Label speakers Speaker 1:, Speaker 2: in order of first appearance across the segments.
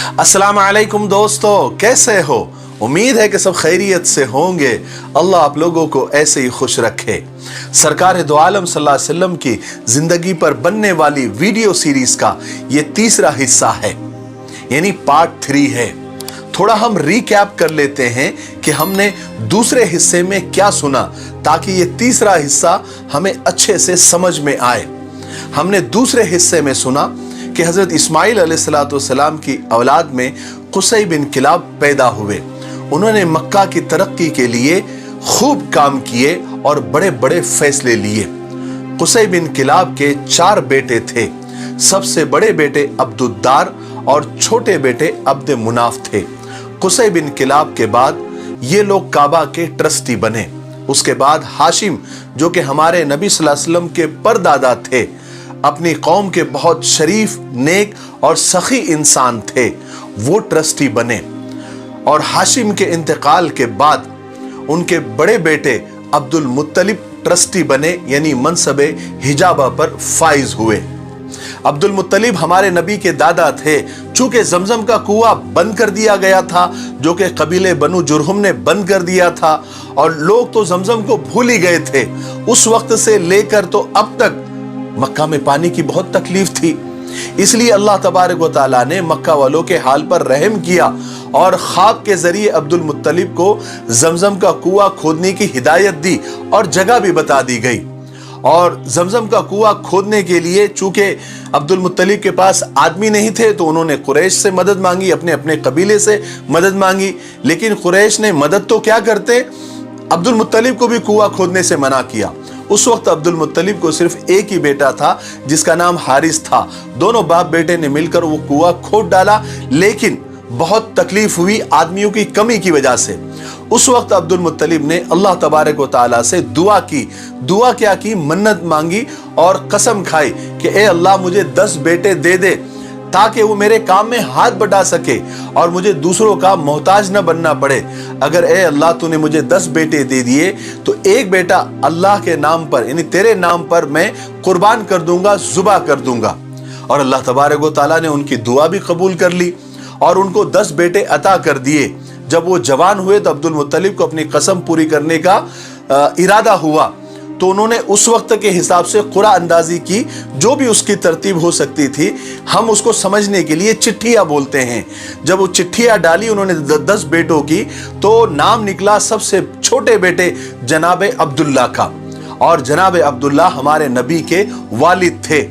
Speaker 1: अस्सलाम वालेकुम दोस्तों, कैसे हो? उम्मीद है कि सब खैरियत से होंगे। अल्लाह आप लोगों को ऐसे ही खुश रखे। सरकार दो आलम सल्लल्लाहु अलैहि वसल्लम की जिंदगी पर बनने वाली वीडियो सीरीज का ये तीसरा हिस्सा है, यानी पार्ट 3 है। थोड़ा हम रिकैप कर लेते हैं कि हमने दूसरे हिस्से में क्या सुना, ताकि ये तीसरा हिस्सा हमें अच्छे से समझ में आए। हमने दूसरे हिस्से में सुना कि हजरत इस्माइल अलैहिस्सलाम की औलाद में कुसै बिन किलाब पैदा हुए। उन्होंने मक्का की तरक्की के लिए खूब काम किए और बड़े बड़े फैसले लिए। कुसै बिन किलाब के 4 बेटे थे। सबसे बड़े बेटे अब्दुद्दार और छोटे बेटे अब्द मुनाफ थे। कुसै बिन किलाब के बाद ये लोग काबा के ट्रस्टी बने। उसके बाद हाशिम, जो कि हमारे नबी सल्लल्लाहु अलैहि वसल्लम के परदादा थे, अपनी कौम के बहुत शरीफ, नेक और सखी इंसान थे, वो ट्रस्टी बने। और हाशिम के इंतकाल के बाद उनके बड़े बेटे अब्दुल मुत्तलिब ट्रस्टी बने, यानी मनसबे हिजाबा पर फाइज हुए। अब्दुल मुत्तलिब हमारे नबी के दादा थे। चूंकि जमजम का कुआं बंद कर दिया गया था, जो कि कबीले बनु जुरहुम ने बंद कर दिया था, और लोग तो जमजम को भूल ही गए थे। उस वक्त से लेकर तो अब तक मक्का में पानी की बहुत तकलीफ थी। इसलिए अल्लाह तबारक व तआला ने मक्का वालों के हाल पर रहम किया और ख्वाब के जरिए अब्दुल मुत्तलिब को जमजम का कुआं खोदने की हिदायत दी और जगह भी बता दी गई। और जमजम का कुआं खोदने के लिए चूंकि अब्दुल मुत्तलिब के पास आदमी नहीं थे, तो उन्होंने कुरैश से मदद मांगी, अपने अपने कबीले से मदद मांगी। लेकिन कुरैश ने मदद तो क्या करते, अब्दुल मुत्तलिब को भी कुआं खोदने से मना किया। उस वक्त अब्दुल मुत्तलिब को सिर्फ एक ही बेटा था, जिसका नाम हारिस था। दोनों बाप बेटे ने मिलकर वो कुआं खोद डाला, लेकिन बहुत तकलीफ हुई आदमियों की कमी की वजह से। उस वक्त अब्दुल मुत्तलिब ने अल्लाह तबारक व तआला से दुआ की। दुआ क्या की? मन्नत मांगी और कसम खाई कि ए अल्लाह, मुझे 10 बेटे दे दे, ताकि वो मेरे काम में हाथ बटा सके और मुझे दूसरों का मोहताज न बनना पड़े। अगर ए अल्लाह तूने मुझे 10 बेटे दे दिए, तो एक बेटा अल्लाह के नाम पर, यानी तेरे नाम पर मैं कुर्बान कर दूंगा, जुबा कर दूंगा। और अल्लाह तबारक व तआला ने उनकी दुआ भी कबूल कर ली और उनको 10 बेटे अता कर दिए। जब वो जवान हुए तो अब्दुल मुत्तलिब को अपनी कसम पूरी करने का इरादा हुआ, तो उन्होंने उस वक्त के हिसाब से कुरा अंदाजी की, जो भी उसकी तरतीब हो सकती थी। हम उसको समझने के लिए चिट्ठियां बोलते हैं। जब वो चिट्ठियां डाली उन्होंने 10 बेटों की, तो नाम निकला सबसे छोटे बेटे जनाबे अब्दुल्ला का। और जनाबे अब्दुल्ला हमारे नबी के वालिद थे।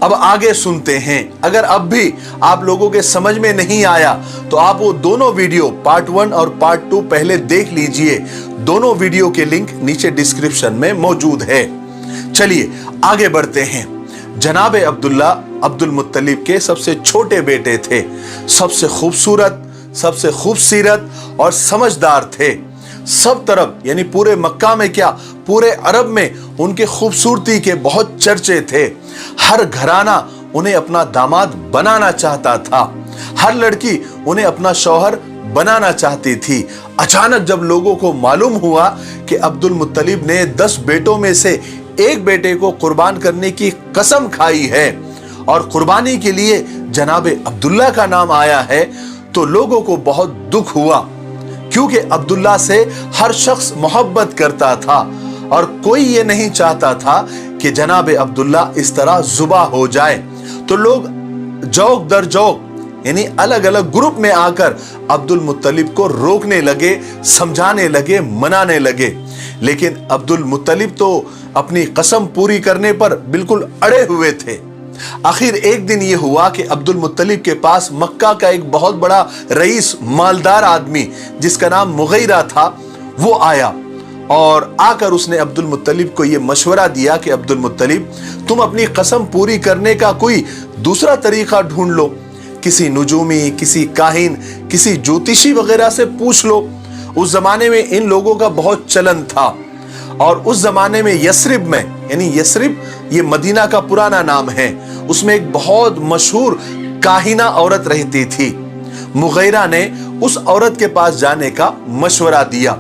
Speaker 1: अब आगे सुनते हैं। अगर अब भी आप लोगों के समझ में नहीं आया, तो आप वो दोनों वीडियो पार्ट 1 और पार्ट 2 पहले देख लीजिए। दोनों वीडियो के लिंक नीचे डिस्क्रिप्शन में मौजूद है। चलिए आगे बढ़ते हैं। जनाबे अब्दुल्ला अब्दुल मुत्तलिब के सबसे छोटे बेटे थे। सबसे खूबसूरत, सबसे खूबसीरत और समझदार थे। सब तरफ, यानी पूरे मक्का में क्या, पूरे अरब में उनके खूबसूरती के बहुत चर्चे थे। हर घराना उन्हें अपना दामाद बनाना चाहता था। हर लड़की उन्हें अपना शौहर बनाना चाहती थी। अचानक जब लोगों को मालूम हुआ कि अब्दुल मुत्तलिब ने 10 बेटों में से एक बेटे को कुर्बान करने की कसम खाई है और कुर्बानी के लिए जनाबे अब्दुल्ला का नाम आया है, तो लोगों को बहुत दुख हुआ, क्योंकि अब्दुल्ला से हर शख्स मोहब्बत करता था और कोई ये नहीं चाहता था कि जनाबे अब्दुल्ला इस तरह जुबा हो जाए। तो लोग जौक दर जौक, यानी अलग अलग ग्रुप में आकर अब्दुल मुत्तलिब को रोकने लगे, समझाने लगे, मनाने लगे। लेकिन अब्दुल मुत्तलिब तो अपनी कसम पूरी करने पर बिल्कुल अड़े हुए थे। आखिर एक दिन ये हुआ कि अब्दुल मुत्तलिब के पास मक्का का एक बहुत बड़ा रईस, मालदार आदमी, जिसका नाम मुगैरा था, वो आया और आकर उसने अब्दुल मुत्तलिब को ये मशवरा दिया कि अब्दुल मुत्तलिब, तुम अपनी कसम पूरी करने का कोई दूसरा तरीका ढूंढ लो। किसी नुजूमी, किसी काहिन, किसी ज्योतिषी वगैरह से पूछ लो। उस जमाने में इन लोगों का बहुत चलन था। और उस जमाने में यस्रिब में, यानी यस्रिब ये मदीना का पुराना नाम है, उसमें एक बहुत मशहूर काहिना औरत रहती थी। मुगैरा ने उस औरत के पास जाने का मशवरा दिया।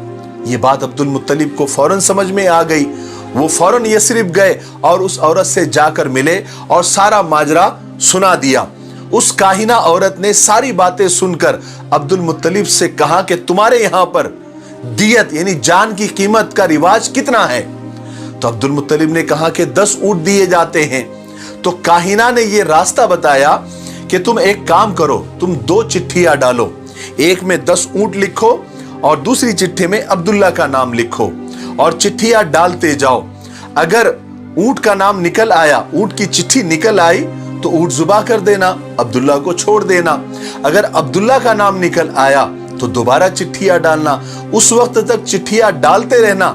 Speaker 1: ये बात अब्दुल मुत्तलिब को फौरन समझ में आ गई। वो फौरन यस्रिब गए और उस औरत से जाकर मिले और सारा माजरा सुना दिया। उस काहिना औरत ने सारी बातें सुनकर अब्दुल मुत्तलिब से कहा कि तुम्हारे यहां पर दियत यानी जान की कीमत का रिवाज कितना है? तो अब्दुल मुत्तलिब ने कहा कि 10 ऊंट दिए जाते हैं। तो काहिना ने यह रास्ता बताया कि तुम एक काम करो, तुम 2 चिट्ठियां डालो, एक में 10 ऊंट लिखो और दूसरी चिट्ठी में अब्दुल्ला का नाम लिखो और चिट्ठियां डालते जाओ। अगर ऊंट का नाम निकल आया, ऊंट की चिट्ठी निकल आई तो ऊंट जुबा कर देना, अब्दुल्ला को छोड़ देना। अगर अब्दुल्ला का नाम निकल आया तो दोबारा चिट्ठियां डालना। उस वक्त तक चिट्ठियां डालते रहना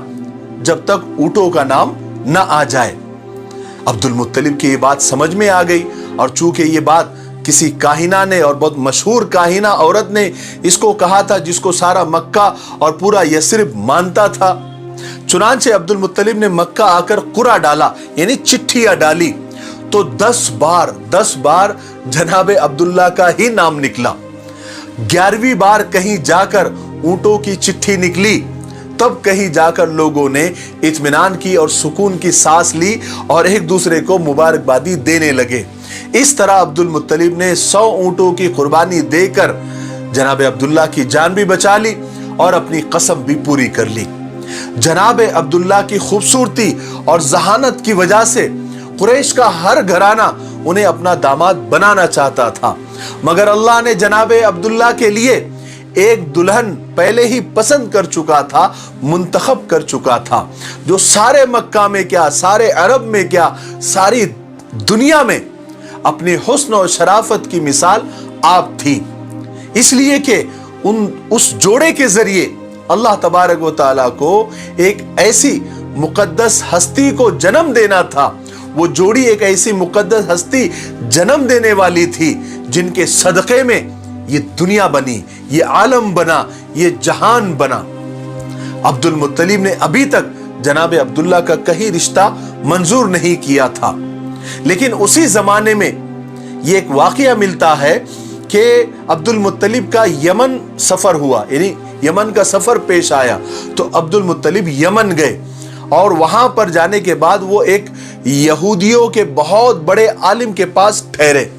Speaker 1: जब तक ऊंटों का नाम ना आ जाए। अब्दुल मुत्तलिब की ये बात समझ में आ गई और चूंकि ये बात किसी काहिना ने और बहुत मशहूर काहिना औरत ने इसको कहा था जिसको सारा मक्का और पूरा यस्रिब मानता था, चुनांचे अब्दुल मुत्तलिब ने मक्का आकर कुरा डाला यानी चिट्ठियां डाली तो 10 बार जनाबे अब्दुल्ला का ही नाम निकला। 11वीं बार कहीं जाकर ऊंटों की चिट्ठी निकली, तब कहीं जाकर लोगों ने इत्मीनान की और सुकून की सांस ली और एक दूसरे को मुबारकबादी देने लगे। इस तरह अब्दुल मुत्तलिब ने 100 ऊंटों की कुर्बानी देकर जनाबे अब्दुल्ला की जान भी बचा ली और अपनी कसम भी पूरी कर ली। जनाबे अब्दुल्ला की खूबसूरती और जहानत की वजह से कुरैश का हर घराना उन्हें अपना दामाद बनाना चाहता था, मगर अल्लाह ने जनाबे अब्दुल्ला के लिए एक दुल्हन पहले ही पसंद कर चुका था, मुंतखब कर चुका था, जो सारे मक्का में क्या, सारे अरब में क्या, सारी दुनिया में अपने हुस्न और शराफत की मिसाल आप थी। इसलिए कि उस जोड़े के जरिए अल्लाह तबारक व तआला को एक ऐसी मुकद्दस हस्ती को जन्म देना था। वो जोड़ी एक ऐसी मुकद्दस हस्ती जन्म देने वाली थी जिनके सदक़े में ये दुनिया बनी, ये आलम बना, ये जहान बना। अब्दुल मुत्तलिब ने अभी तक जनाबे अब्दुल्ला का कहीं रिश्ता मंजूर नहीं किया था, लेकिन उसी जमाने में ये एक वाकया मिलता है कि अब्दुल मुत्तलिब का यमन सफर हुआ, यानी यमन का सफर पेश आया तो अब्दुल मुत्तलिब यमन गए और वहां पर जाने के बाद वो एक यहूदियों के बहुत बड़े आलिम के पास ठहरे।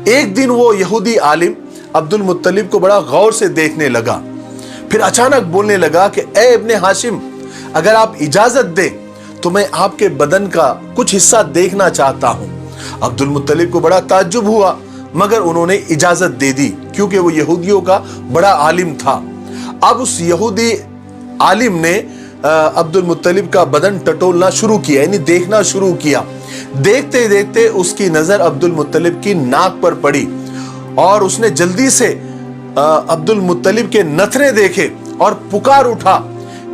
Speaker 1: एक दिन वो यहूदी आलिम अब्दुल मुत्तलिब को बड़ा गौर से देखने लगा, फिर अचानक बोलने लगा कि ए इब्ने हाशिम, अगर आप इजाजत दें तो मैं आपके बदन का कुछ हिस्सा देखना चाहता हूं। अब्दुल मुत्तलिब को बड़ा ताज्जुब हुआ, मगर उन्होंने इजाजत दे दी क्योंकि वो यहूदियों का बड़ा आलिम था। अब उस यहूदी आलिम ने अब्दुल मुत्तलिब का बदन टटोलना शुरू किया, यानी देखना शुरू किया। देखते देखते उसकी नजर अब्दुल मुत्तलिब की नाक पर पड़ी और उसने जल्दी से अब्दुल मुत्तलिब के नथने देखे और पुकार उठा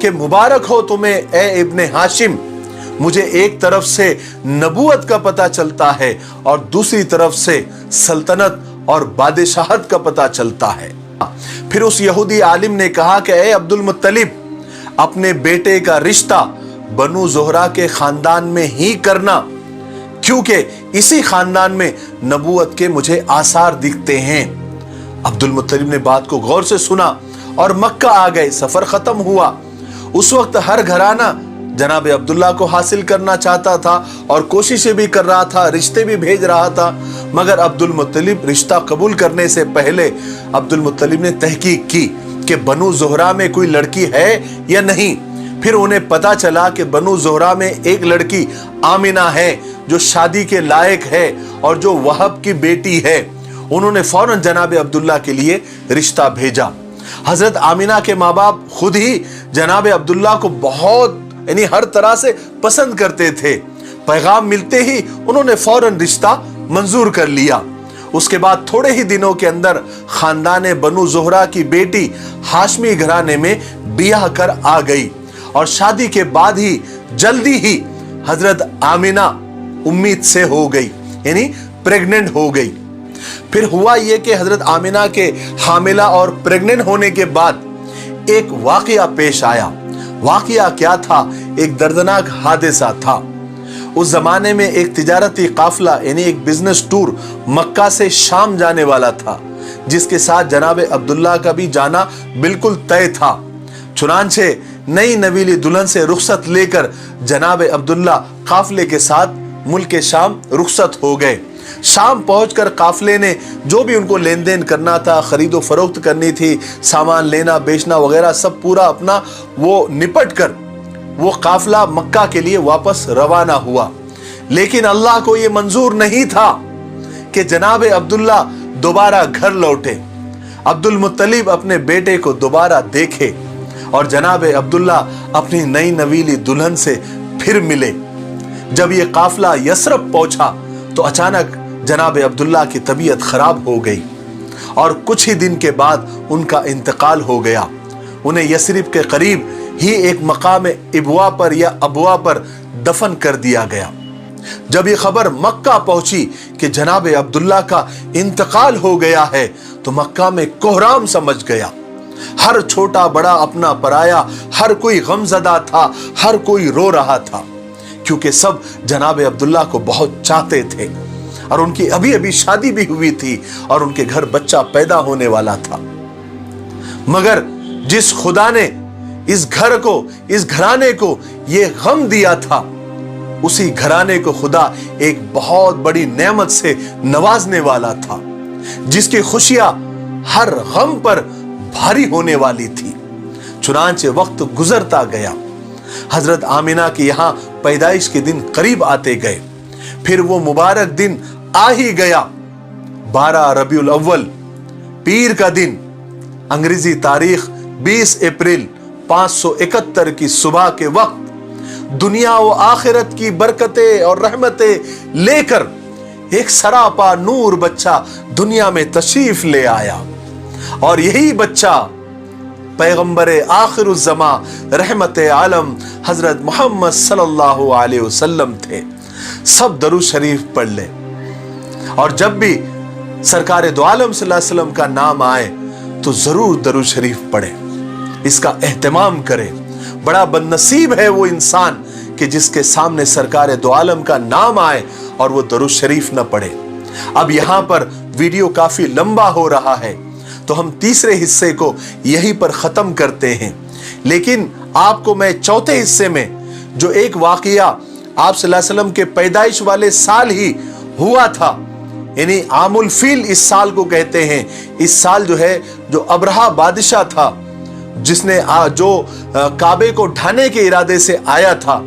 Speaker 1: कि मुबारक हो तुम्हें ए इब्ने हाशिम, मुझे एक तरफ से नबूवत का पता चलता है और दूसरी तरफ से सल्तनत और बादशाहत का पता चलता है। फिर उस यहूदी आलिम ने कहा कि ए अब्दुल मुत्तलिब, अपने बेटे का रिश्ता बनु ज़ोहरा के खानदान में ही करना, क्योंकि इसी खानदान में नबूवत के मुझे आसार दिखते हैं। अब्दुल मुत्तलिब ने बात को गौर से सुना और मक्का आ गए। सफर खत्म हुआ। उस वक्त हर घराना जनाबे अब्दुल्ला को हासिल करना चाहता था और कोशिशें भी कर रहा था, रिश्ते भी भेज रहा था, मगर अब्दुल मुत्तलिब रिश्ता कबूल करने से पहले अब्दुल मुत्तलिब ने तहकीक की कि बनु ज़ोहरा में कोई लड़की है या नहीं। फिर उन्हें पता चला कि बनु ज़ोहरा में एक लड़की आमिना है जो शादी के लायक है और जो वहब की बेटी है। उन्होंने फौरन जनाबे अब्दुल्ला के लिए रिश्ता भेजा। हजरत आमिना के माँ बाप खुद ही जनाबे अब्दुल्ला को बहुत यानी हर तरह से पसंद करते थे। पैगाम मिलते ही उन्होंने फौरन रिश्ता मंजूर कर लिया। उसके बाद थोड़े ही दिनों के अंदर खानदान बनु ज़ोहरा की बेटी हाशमी घराने में बियाह कर आ गई और शादी के बाद ही जल्दी ही हजरत आमिना उम्मीद से हो गई, यानी प्रेग्नेंट हो गई। फिर हुआ यह कि हजरत आमिना के हामिला और प्रेग्नेंट होने के बाद एक वाकया पेश आया। वाकया क्या था? एक दर्दनाक हादसा था। उस जमाने में एक तिजारती काफिला यानी एक बिजनेस टूर मक्का से शाम जाने वाला था, जिसके साथ जनाबे अब्दुल्ला का भी जाना बिल्कुल तय था। चुनांचे नई नवीली दुल्हन से रुखसत लेकर जनाबे अब्दुल्ला काफिले के साथ मुल्क शाम रुखसत हो गए। शाम पहुंचकर काफिले ने जो भी उनको लेन देन करना था, खरीदो फरोख्त करनी थी, सामान लेना बेचना वगैरह सब पूरा अपना वो निपट कर वो काफिला मक्का के लिए वापस रवाना हुआ। लेकिन अल्लाह को ये मंजूर नहीं था कि जनाब अब्दुल्ला दोबारा घर लौटे, अब्दुल मुत्तलिब अपने बेटे को दोबारा देखे और जनाब अब्दुल्ला अपनी नई नवीली दुल्हन से फिर मिले। जब ये काफिला यसरब पहुंचा तो अचानक जनाब अब्दुल्ला की तबीयत खराब हो गई और कुछ ही दिन के बाद उनका इंतकाल हो गया। उन्हें यसरिब के करीब ही एक मकाम इबवा पर या अबवा पर दफन कर दिया गया। जब ये खबर मक्का पहुंची कि जनाब अब्दुल्ला का इंतकाल हो गया है तो मक्का में कोहराम समझ गया। हर छोटा बड़ा अपना पराया, हर कोई गमजदा था, हर कोई रो रहा था, क्योंकि सब जनाब अब्दुल्ला को बहुत चाहते थे और उनकी अभी अभी शादी भी हुई थी और उनके घर बच्चा पैदा होने वाला था। मगर जिस खुदा ने इस घर को, इस घराने को ये गम दिया था, उसी घराने को खुदा एक बहुत बड़ी नेमत से नवाजने वाला था, जिसकी खुशियां हर गम पर भारी होने वाली थी। चुनांचे वक्त गुजरता गया, हजरत आमिना के यहां पैदाइश के दिन करीब आते गए। फिर वो मुबारक दिन आ ही गया, 12 रबीउल अव्वल पीर का दिन, अंग्रेजी तारीख 20 अप्रैल 571 की सुबह के वक्त दुनिया व आखिरत की बरकतें और रहमतें लेकर एक सरापा नूर बच्चा दुनिया में तशरीफ ले आया और यही बच्चा पैगंबर आखिरुज़्ज़मा रहमत आलम हजरत मोहम्मद सल्लल्लाहु अलैहि वसल्लम थे। सब दरूद शरीफ पढ़ ले और जब भी सरकार दो आलम सल्लल्लाहु अलैहि वसल्लम का नाम आए तो जरूर दरूद शरीफ पढ़े, इसका एहतमाम करें। बड़ा बदनसीब है वो इंसान कि जिसके सामने सरकार दो आलम का नाम आए और वो दरूद शरीफ न पढ़े। अब यहां पर वीडियो काफी लंबा हो रहा है तो हम तीसरे हिस्से को यहीं पर खत्म करते हैं, लेकिन आपको मैं चौथे हिस्से में जो एक वाकया आप सल्लल्लाहु अलैहि वसल्लम के पैदाइश वाले साल ही हुआ था, यानी आमुल फील इस साल को कहते हैं। इस साल जो है, जो अब्रहा बादशाह था जिसने जो काबे को ढाने के इरादे से आया था,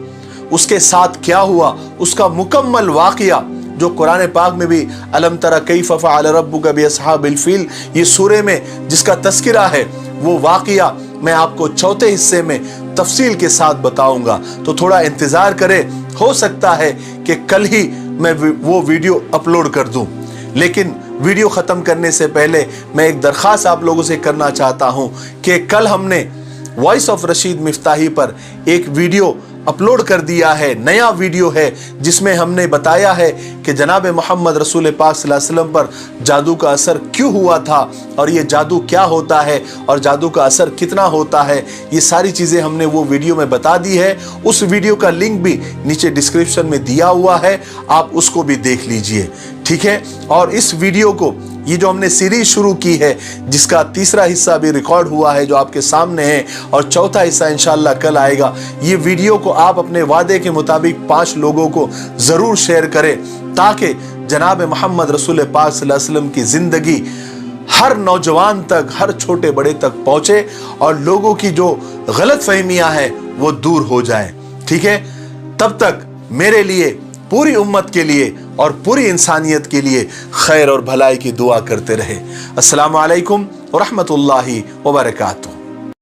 Speaker 1: उसके साथ क्या हुआ उसका मुकम्मल वाकया जो कुरान पाक में भी अलम तरा कैफ़ फ़अल रब्बुका बिअस्हाबिल फील ये सूरे में जिसका तस्किरा है, वो वाकया मैं आपको चौथे हिस्से में तफसील के साथ बताऊंगा। तो थोड़ा इंतजार करें, हो सकता है कि कल ही मैं वो वीडियो अपलोड कर दूं। लेकिन वीडियो ख़त्म करने से पहले मैं एक दरख्वास्त आप लोगों से करना चाहता हूं कि कल हमने वॉइस ऑफ रशीद मिफ्ताही पर एक वीडियो अपलोड कर दिया है, नया वीडियो है जिसमें हमने बताया है कि जनाब मोहम्मद रसूल पाक सल्लल्लाहु अलैहि वसल्लम पर जादू का असर क्यों हुआ था और ये जादू क्या होता है और जादू का असर कितना होता है, ये सारी चीज़ें हमने वो वीडियो में बता दी है। उस वीडियो का लिंक भी नीचे डिस्क्रिप्शन में दिया हुआ है, आप उसको भी देख लीजिए, ठीक है। और इस वीडियो को, ये जो हमने सीरीज शुरू की है जिसका तीसरा हिस्सा भी रिकॉर्ड हुआ है जो आपके सामने है और चौथा हिस्सा इंशाअल्लाह कल आएगा, ये वीडियो को आप अपने वादे के मुताबिक 5 लोगों को ज़रूर शेयर करें ताकि जनाब मोहम्मद रसूल पाक सल्लल्लाहु अलैहि वसल्लम की ज़िंदगी हर नौजवान तक, हर छोटे बड़े तक पहुँचे और लोगों की जो गलत फहमियाँ हैं वो दूर हो जाए, ठीक है। तब तक मेरे लिए, पूरी उम्मत के लिए और पूरी इंसानियत के लिए खैर और भलाई की दुआ करते रहे। अस्सलामु अलैकुम व रहमतुल्लाहि व बरकातुहू।